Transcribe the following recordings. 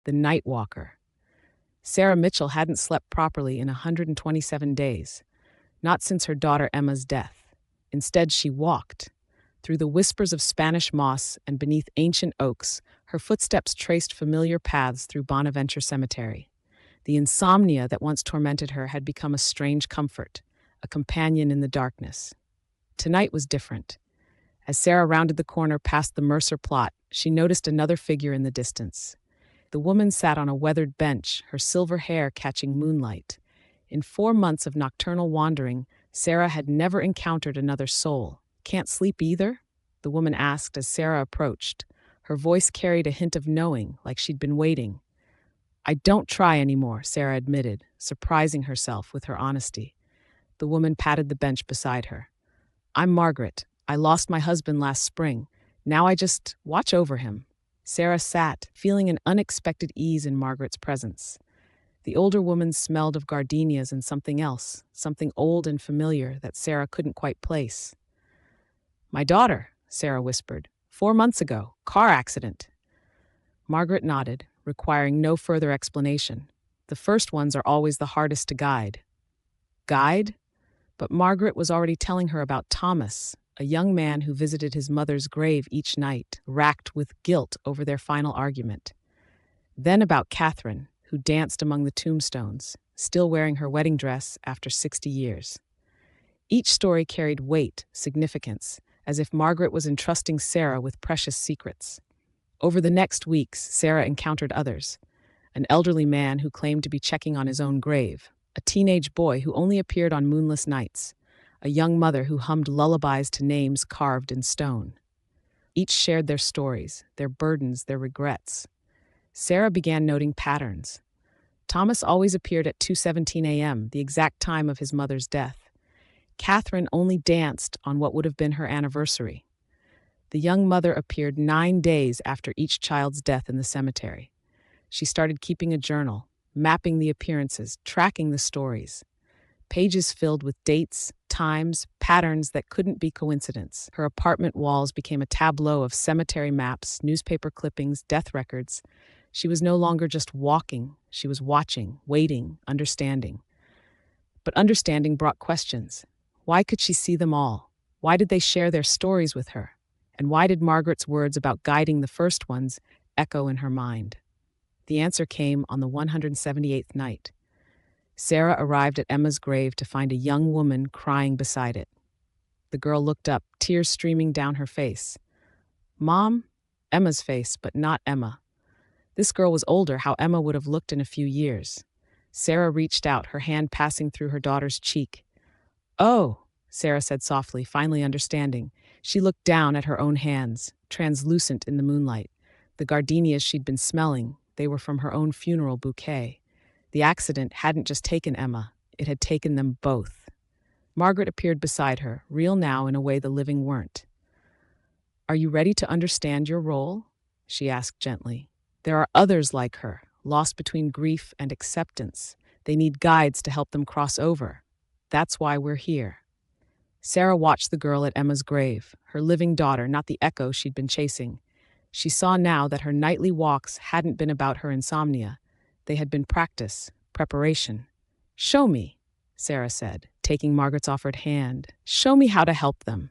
the night walker. Sarah Mitchell hadn't slept properly in 127 days, not since her daughter Emma's death. Instead, she walked. Through the whispers of Spanish moss and beneath ancient oaks, her footsteps traced familiar paths through Bonaventure Cemetery. The insomnia that once tormented her had become a strange comfort, a companion in the darkness. Tonight was different. As Sarah rounded the corner past the Mercer plot, she noticed another figure in the distance. The woman sat on a weathered bench, her silver hair catching moonlight. In 4 months of nocturnal wandering, Sarah had never encountered another soul. "Can't sleep either?" the woman asked as Sarah approached. Her voice carried a hint of knowing, like she'd been waiting. "I don't try anymore," Sarah admitted, surprising herself with her honesty. The woman patted the bench beside her. "I'm Margaret. I lost my husband last spring. Now I just watch over him." Sarah sat, feeling an unexpected ease in Margaret's presence. The older woman smelled of gardenias and something else, something old and familiar that Sarah couldn't quite place. "My daughter," Sarah whispered. 4 months ago, car accident." Margaret nodded, requiring no further explanation. The first ones are always the hardest to guide. Guide? But Margaret was already telling her about Thomas, a young man who visited his mother's grave each night, racked with guilt over their final argument. Then about Catherine, who danced among the tombstones, still wearing her wedding dress after 60 years. Each story carried weight, significance, as if Margaret was entrusting Sarah with precious secrets. Over the next weeks, Sarah encountered others. An elderly man who claimed to be checking on his own grave, a teenage boy who only appeared on moonless nights, a young mother who hummed lullabies to names carved in stone. Each shared their stories, their burdens, their regrets. Sarah began noting patterns. Thomas always appeared at 2:17 a.m., the exact time of his mother's death. Catherine only danced on what would have been her anniversary. The young mother appeared 9 days after each child's death in the cemetery. She started keeping a journal, mapping the appearances, tracking the stories. Pages filled with dates, times, patterns that couldn't be coincidence. Her apartment walls became a tableau of cemetery maps, newspaper clippings, death records. She was no longer just walking, she was watching, waiting, understanding. But understanding brought questions. Why could she see them all? Why did they share their stories with her? And why did Margaret's words about guiding the first ones echo in her mind? The answer came on the 178th night. Sarah arrived at Emma's grave to find a young woman crying beside it. The girl looked up, tears streaming down her face. "Mom?" Emma's face, but not Emma. This girl was older, how Emma would have looked in a few years. Sarah reached out, her hand passing through her daughter's cheek. "Oh," Sarah said softly, finally understanding. She looked down at her own hands, translucent in the moonlight. The gardenias she'd been smelling, they were from her own funeral bouquet. The accident hadn't just taken Emma, it had taken them both. Margaret appeared beside her, real now in a way the living weren't. "Are you ready to understand your role?" she asked gently. "There are others like her, lost between grief and acceptance. They need guides to help them cross over. That's why we're here." Sarah watched the girl at Emma's grave, her living daughter, not the echo she'd been chasing. She saw now that her nightly walks hadn't been about her insomnia. They had been practice, preparation. "Show me," Sarah said, taking Margaret's offered hand. "Show me how to help them."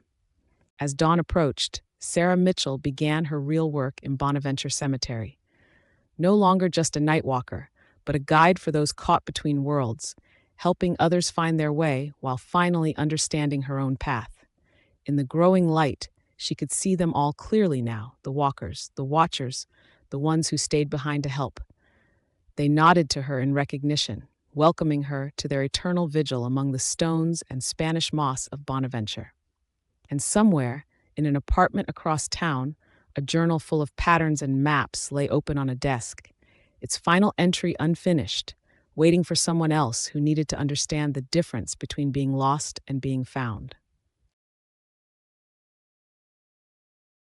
As dawn approached, Sarah Mitchell began her real work in Bonaventure Cemetery. No longer just a night walker, but a guide for those caught between worlds, helping others find their way while finally understanding her own path. In the growing light, she could see them all clearly now, the walkers, the watchers, the ones who stayed behind to help. They nodded to her in recognition, welcoming her to their eternal vigil among the stones and Spanish moss of Bonaventure. And somewhere, in an apartment across town, a journal full of patterns and maps lay open on a desk, its final entry unfinished, waiting for someone else who needed to understand the difference between being lost and being found.